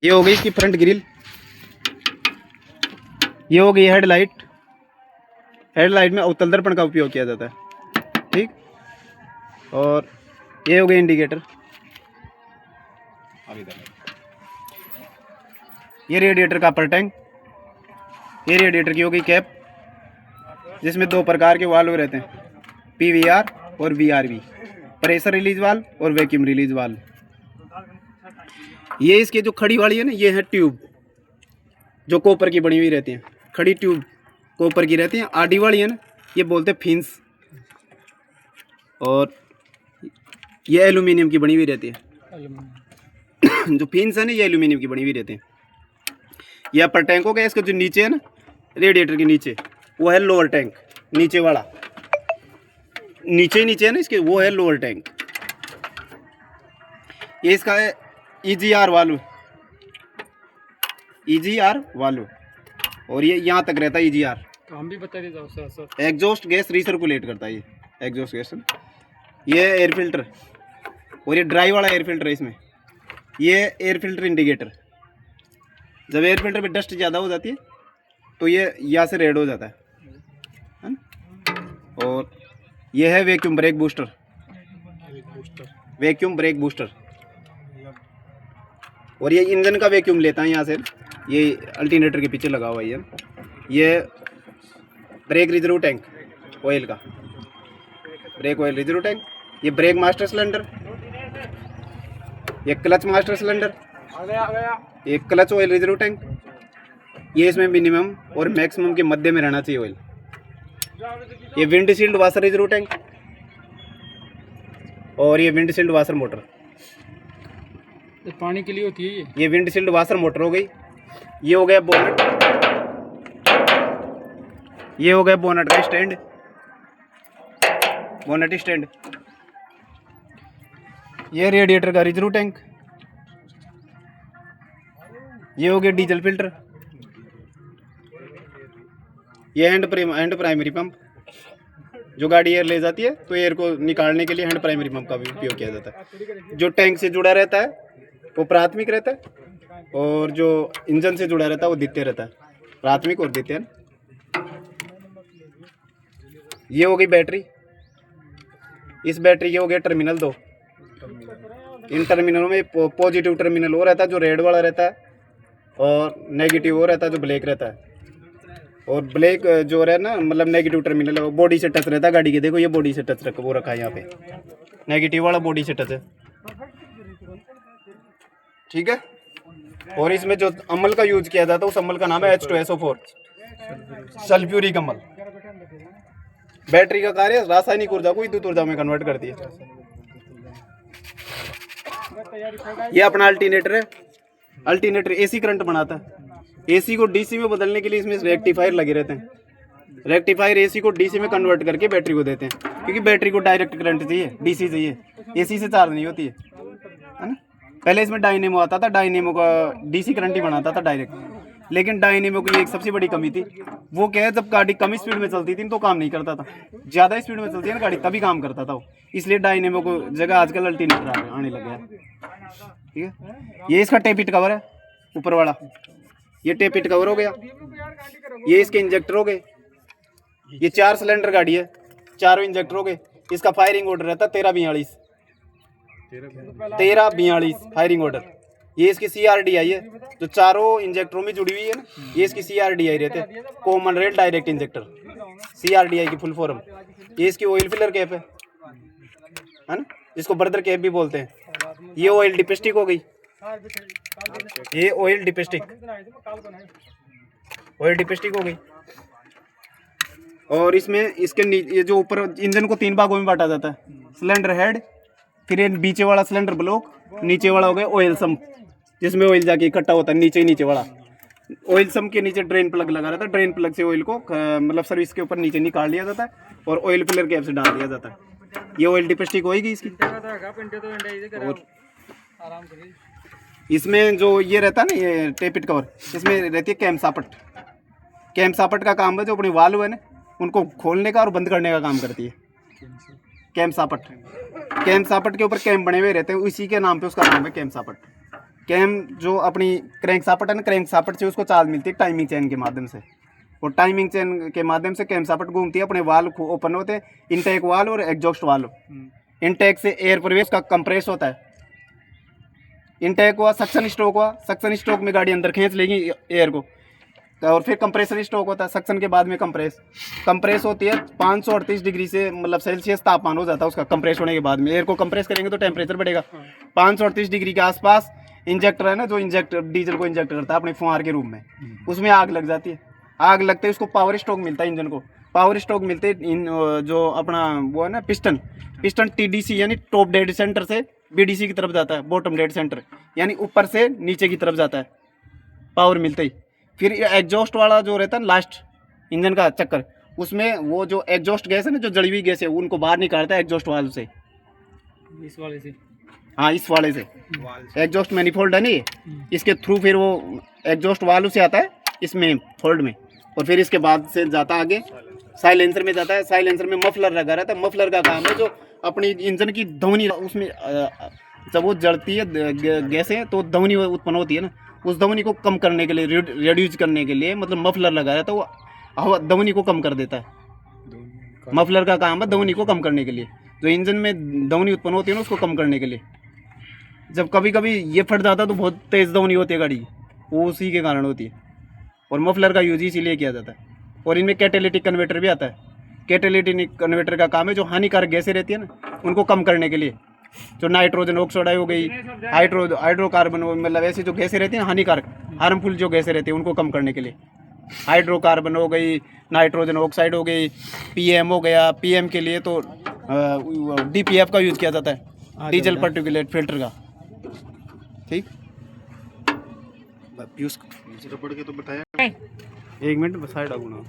ये हो गई इसकी फ्रंट ग्रिल, ये हो गई हेडलाइट। हेडलाइट में अवतल दर्पण का उपयोग किया जाता है, ठीक। और ये हो गई इंडिकेटर। ये रेडिएटर का अपर टैंक, ये रेडिएटर की हो गई कैप, जिसमें दो प्रकार के वाल्व रहते हैं, पीवीआर और वीआरवी, प्रेशर रिलीज वाल्व और वैक्यूम रिलीज वाल्व। ये इसके जो खड़ी वाली है ना, ये है ट्यूब जो कॉपर की बनी हुई रहती है, खड़ी ट्यूब कॉपर की रहती है। आडी वाली है ना, ये बोलते हैं फिंस, और ये एल्यूमिनियम की बनी हुई रहती है। जो फिंस है ना, ये एल्यूमिनियम की बनी हुई रहती है। ये अपर टैंक हो गया। इसका जो नीचे है ना, रेडिएटर के नीचे, वो है लोअर टैंक, नीचे वाला, नीचे ही नीचे है ना इसके, वो है लोअर टैंक। ये इसका है ईजीआर वाल्व, ईजीआर वाल्व, और ये यहाँ तक रहता है ईजीआर। हम भी बता देता हूँ सर। एग्जॉस्ट गैस रिसर्कुलेट करता है ये एग्जॉस्ट गैस। ये एयर फिल्टर, और ये ड्राई वाला एयर फिल्टर है इसमें। ये एयर फिल्टर इंडिकेटर, जब एयर फिल्टर पे डस्ट ज़्यादा हो जाती है तो ये यहाँ से रेड हो जाता है ना? और ये है vacuum brake booster, vacuum brake booster. और ये इंजन का वैक्यूम लेता है यहाँ से, ये अल्टरनेटर के पीछे लगा हुआ है ये ब्रेक रिजर्व टैंक ऑयल का, ब्रेक ऑयल रिजर्व टैंक। ये ब्रेक मास्टर सिलेंडर, ये क्लच मास्टर सिलेंडर, ये क्लच ऑयल रिजर्व टैंक। ये इसमें मिनिमम और मैक्सिमम के मध्य में रहना चाहिए ऑयल। ये विंडशील्ड वाशर रिजर्व टैंक, और ये विंडशील्ड वाशर मोटर, ये पानी के लिए होती है। ये विंडशील्ड वाशर मोटर हो गई। ये हो गया बोनट, ये हो गया बोनट का स्टैंड, बोनट स्टैंड। ये रेडिएटर का रिजर्व टैंक। ये हो गया डीजल फिल्टर। ये हैंड प्राइमरी पंप, जो गाड़ी एयर ले जाती है तो एयर को निकालने के लिए हैंड प्राइमरी पंप का भी उपयोग किया जाता है। जो टैंक से जुड़ा रहता है वो प्राथमिक रहता है, और जो इंजन से जुड़ा रहता है वो द्वितीय रहता है, प्राथमिक और द्वितीय। ये हो गई बैटरी। इस बैटरी के हो गया टर्मिनल 2। इन टर्मिनलों में पॉजिटिव टर्मिनल वो रहता है जो रेड वाला रहता है, और नेगेटिव वो रहता है जो ब्लैक रहता है। और ब्लैक जो है ना, मतलब नेगेटिव टर्मिनल है, वो बॉडी से टच रहता है गाड़ी के। देखो ये बॉडी से टच वो रखा है यहाँ पे, नेगेटिव वाला बॉडी से टच है, ठीक है। और इसमें जो अम्ल का यूज किया जाता है उस अम्ल का नाम है H2SO4, सल्फ्यूरिक अम्ल। बैटरी का कार्य रासायनिक ऊर्जा को विद्युत ऊर्जा में कन्वर्ट करती है। ये अपना अल्टरनेटर है। अल्टरनेटर एसी करंट बनाता है। एसी को डीसी में बदलने के लिए इसमें रेक्टिफायर लगे रहते हैं। रेक्टिफायर एसी को डीसी में कन्वर्ट करके बैटरी को देते हैं, क्योंकि बैटरी को डायरेक्ट करंट चाहिए, डीसी चाहिए, एसी से चार्ज नहीं होती है ना। पहले इसमें डायनेमो आता था, डायनेमो का डीसी करंट ही बनाता था डायरेक्ट। लेकिन डायनेमो की एक सबसे बड़ी कमी थी, वो क्या है, जब गाड़ी कम स्पीड में चलती थी तो काम नहीं करता था, ज़्यादा स्पीड में चलती है ना गाड़ी तभी काम करता था वो। इसलिए डायनेमो को जगह आजकल अल्टरनेटर आने लगे हैं, ठीक है। ये इसका टेपिट कवर है ऊपर वाला, ये टेपिट कवर हो गया। ये इसके इंजेक्टर हो गए। ये 4 सिलेंडर गाड़ी है, चारों इंजेक्टर हो गए। इसका फायरिंग ऑर्डर रहता है 1342 फायरिंग ऑर्डर। ये इसकी CRDI है, जो चारों इंजेक्टरों में जुड़ी हुई है ना, ये इसकी CRDI रहते हैं, common rail direct injector, CRDI की फुल फॉर्म। ये इसकी ऑयल फिलर कैप है ना, जिसको ब्रदर कैप भी बोलते हैं। ये ऑयल डिपेस्टिक हो गई, ये ऑयल डिपेस्टिक, ऑयल डिपेस्टिक हो गई। और इसमें इसके ये जो ऊपर इंजन को 3 भागों में बांटा जाता है, सिलेंडर हेड, फिर ये नीचे वाला सिलेंडर ब्लॉक, नीचे वाला हो गया ऑयल सम्प, जिसमें ऑयल जाके इकट्ठा होता है नीचे वाला। ऑयल सम्प के नीचे ड्रेन प्लग लगा रहता है, ड्रेन प्लग से ऑयल को मतलब सर्विस के ऊपर नीचे निकाल लिया जाता है, और ऑयल फिलर कैप से डाल दिया जाता है। ये ऑयल डिपेस्टिक होगी इसकी। और इसमें जो ये रहता है ना, ये टेपिट कवर, इसमें रहती है कैम सापट। कैम सापट का काम है, जो अपनी वाल्व है ना उनको खोलने का और बंद करने का काम करती है। कैम सापट, कैम सापट के ऊपर कैम बने हुए रहते हैं, इसी के नाम पे उसका नाम है कैम सापट। कैम जो अपनी क्रैंक सापट है ना, क्रैंक सापट से उसको चाल मिलती है टाइमिंग चेन के माध्यम से, और टाइमिंग चेन के माध्यम से कैम सापट घूमती है, अपने वाल ओपन होते हैं, इनटेक वाल और एग्जॉस्ट वाल। इनटेक से एयर प्रवेश का कंप्रेस होता है, इनटेक हुआ, सक्शन स्ट्रोक हुआ, सक्शन स्ट्रोक में गाड़ी अंदर खींच लेगी एयर को, और फिर कंप्रेसर स्ट्रोक होता है, सक्शन के बाद में कंप्रेस होती है 538 डिग्री से मतलब सेल्सियस तापमान हो जाता है उसका कंप्रेस होने के बाद में। एयर को कंप्रेस करेंगे तो टेम्परेचर बढ़ेगा 538 डिग्री के आसपास। इंजेक्टर है ना, जो इंजेक्टर डीजल को इंजेक्ट करता है अपने फुहार के रूप में, उसमें आग लग जाती है। आग लगते ही उसको पावर स्ट्रोक मिलता है, इंजन को पावर स्ट्रोक मिलते जो अपना वो है ना पिस्टन टीडीसी यानी टॉप डेड सेंटर से बीडीसी की तरफ जाता है, बॉटम डेड सेंटर यानी ऊपर से नीचे की तरफ जाता है पावर मिलते ही। फिर एग्जॉस्ट वाला जो रहता है लास्ट इंजन का चक्कर, उसमें वो जो एग्जॉस्ट गैस है ना, जो जली हुई गैस है, उनको बाहर निकालता है एग्जॉस्ट वाल्व से, इस वाले से। हाँ इस वाले से एग्जॉस्ट मैनिफोल्ड है ना ये, इसके थ्रू फिर वो एग्जॉस्ट वाल्व से आता है इसमें फोल्ड में, और फिर इसके बाद से जाता आगे साइलेंसर में जाता है। साइलेंसर में मफलर लगा रहता है, मफलर का काम है जो अपनी इंजन की ध्वनि, उसमें जब वो जलती है गैसें तो ध्वनि उत्पन्न होती है ना, उस ध्वनि को कम करने के लिए, रिड्यूस करने के लिए मतलब मफलर लगा रहता है, वो हवा ध्वनि को कम कर देता है। मफलर का काम है ध्वनि को कम करने के लिए, जो इंजन में ध्वनि उत्पन्न होती है ना उसको कम करने के लिए। जब कभी कभी ये फट जाता है तो बहुत तेज़ ध्वनि होती है गाड़ी, वो उसी के कारण होती है, और मफलर का यूज इसीलिए किया जाता है। और इनमें कैटेलिटिक कन्वर्टर भी आता है। कैटेलिटिक कन्वर्टर का काम है जो हानिकारक गैसें रहती है ना उनको कम करने के लिए, जो नाइट्रोजन ऑक्साइड हो गई, हाइड्रोकार्बन, मतलब ऐसी जो गैसें रहती हैं हानिकारक हार्मफुल जो गैसें रहती हैं उनको कम करने के लिए, हाइड्रोकार्बन हो गई, नाइट्रोजन ऑक्साइड हो गई, पीएम हो गया। पीएम के लिए तो डीपीएफ का यूज़ किया जाता है, डीजल पार्टिकुलेट फिल्टर का। ठीक, रबड़ के तो बताया, 1 मिनट साइड आगुना।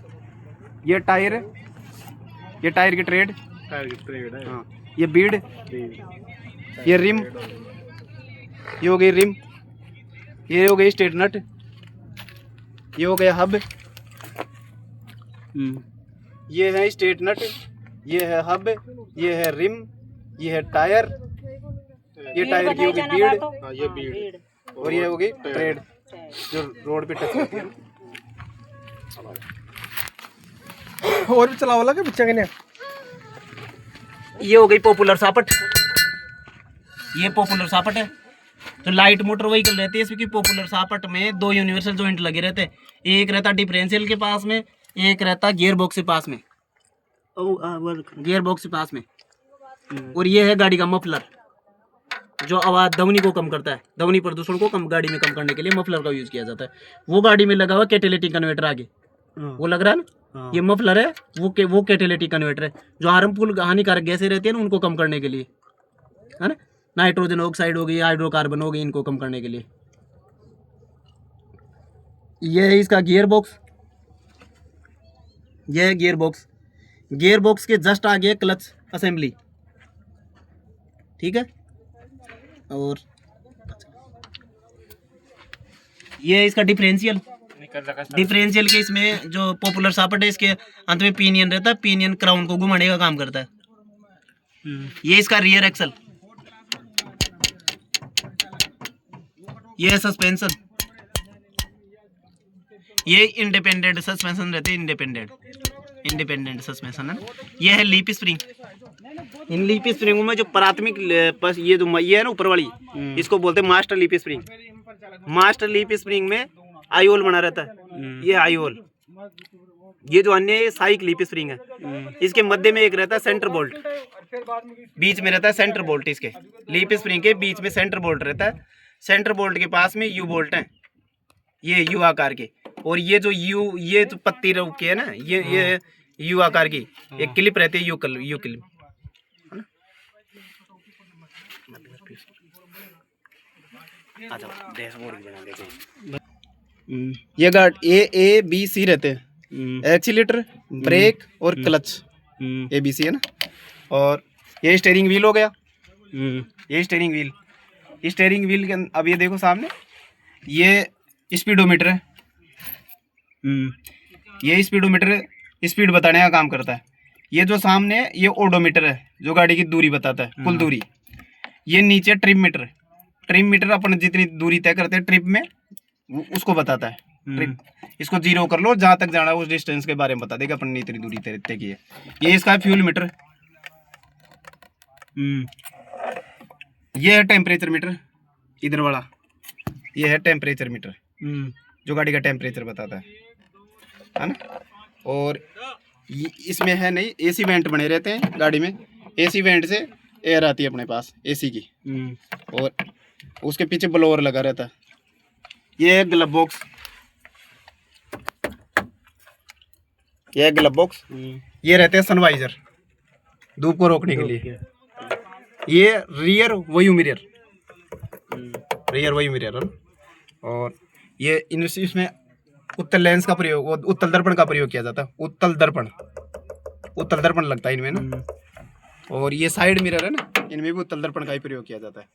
ये टायर है, ये टायर की ट्रेड है, हाँ ये बीड, ये रिम, ये हो गई रिम, ये हो गई स्टेट नट, ये हो गया हब, ये है स्टेट नट, ये है हब, ये है रिम, ये है टायर, ये टायर की हो गई बीड, ये बीड, और ये हो गई ट्रेड जो रोड पे टच करती है। और भी चलाओ लगे बच्चे के, ये हो गई पॉपुलर सापट, ये पॉपुलर सापट है जो लाइट मोटर व्हीकल रहती है। इसकी पॉपुलर सापट में 2 यूनिवर्सल जॉइंट लगे रहते हैं, एक रहता डिफरेंशियल के पास में, एक रहता गियर बॉक्स के पास में, गियर बॉक्स के पास में। और ये है गाड़ी का मफलर जो आवाज ध्वनि को कम करता है, ध्वनि प्रदूषण को कम गाड़ी में कम करने के लिए मफलर का यूज किया जाता है। वो गाड़ी में लगा हुआ कैटेलिटिक कन्वर्टर आगे वो लग रहा है ना, ये मफलर है, वो कैटेलिटिक कन्वर्टर है जो हार्मफुल हानिकारक गैसें रहती है ना उनको कम करने के लिए, है ना, नाइट्रोजन ऑक्साइड हो गई, हाइड्रोकार्बन हो गई, इनको कम करने के लिए। ये है इसका गियर बॉक्स, ये है गियर बॉक्स, गियर बॉक्स के जस्ट आगे क्लच असेंबली, ठीक है। और ये है इसका डिफरेंशियल, डिफरेंशियल के इसमें जो पॉपुलर सापट है इसके अंत में पिनियन रहता है, पिनियन क्राउन को घुमाने का काम करता है। ये इसका रियर एक्सल, ये है सस्पेंशन, ये इंडिपेंडेंट सस्पेंशन रहते हैं, इंडिपेंडेंट सस्पेंशन है। ये है लीप स्प्रिंग, इन लीप स्प्रिंगों में जो प्राथमिक ये जो ये है ना ऊपर वाली, इसको बोलते हैं master leaf spring. Master leaf spring में आईओल बना रहता है, ये आईओल। ये जो अन्य साइक लीप स्प्रिंग है, इसके मध्य में एक रहता है सेंटर बोल्ट, बीच में रहता है सेंटर बोल्ट। इसके लीप स्प्रिंग के बीच में सेंटर बोल्ट रहता है, सेंटर बोल्ट के पास में यू बोल्ट है, ये यू आकार के। और ये जो यू, ये जो पत्ती रूप की है ना, ये यू आकार की एक क्लिप रहती है, यू क्लिप है ना। डैशबोर्ड बना देते हैं। ये गार्ड ए बी सी रहते हैं, एक्सीलेटर, ब्रेक और क्लच, ए बी सी है ना। और ये स्टीयरिंग व्हील हो गया, ये स्टीयरिंग व्हील, स्टीयरिंग व्हील के अब ये देखो सामने, ये स्पीडोमीटर है, ये स्पीडोमीटर स्पीड बताने का काम करता है। ये जो सामने ये ओडोमीटर है जो गाड़ी की दूरी बताता है, कुल दूरी। ये नीचे ट्रिप मीटर, ट्रिम मीटर अपन जितनी दूरी तय करते हैं ट्रिप में उसको बताता है। ट्रिप इसको 0 कर लो, जहां तक जाना है उस डिस्टेंस के बारे में बता देगा अपन ने इतनी दूरी तय की है। ये इसका है फ्यूल मीटर। ये है टेम्परेचर मीटर, इधर वाला ये है टेम्परेचर मीटर जो गाड़ी का टेम्परेचर बताता है ना। और इसमें है नहीं, एसी वेंट बने रहते हैं गाड़ी में, एसी वेंट से एयर आती है अपने पास एसी की, और उसके पीछे ब्लोअर लगा रहता है। ये है ग्लब बॉक्स, ये है ग्लब बॉक्स। ये रहते हैं सनवाइजर, धूप को रोकने के लिए। ये rear view mirror, rear view mirror. और ये इसमें उत्तल लेंस का प्रयोग, उत्तल दर्पण का प्रयोग किया जाता है। उत्तल दर्पण लगता है इनमें ना। और ये साइड मिरर है ना, इनमें भी उत्तल दर्पण का ही प्रयोग किया जाता है।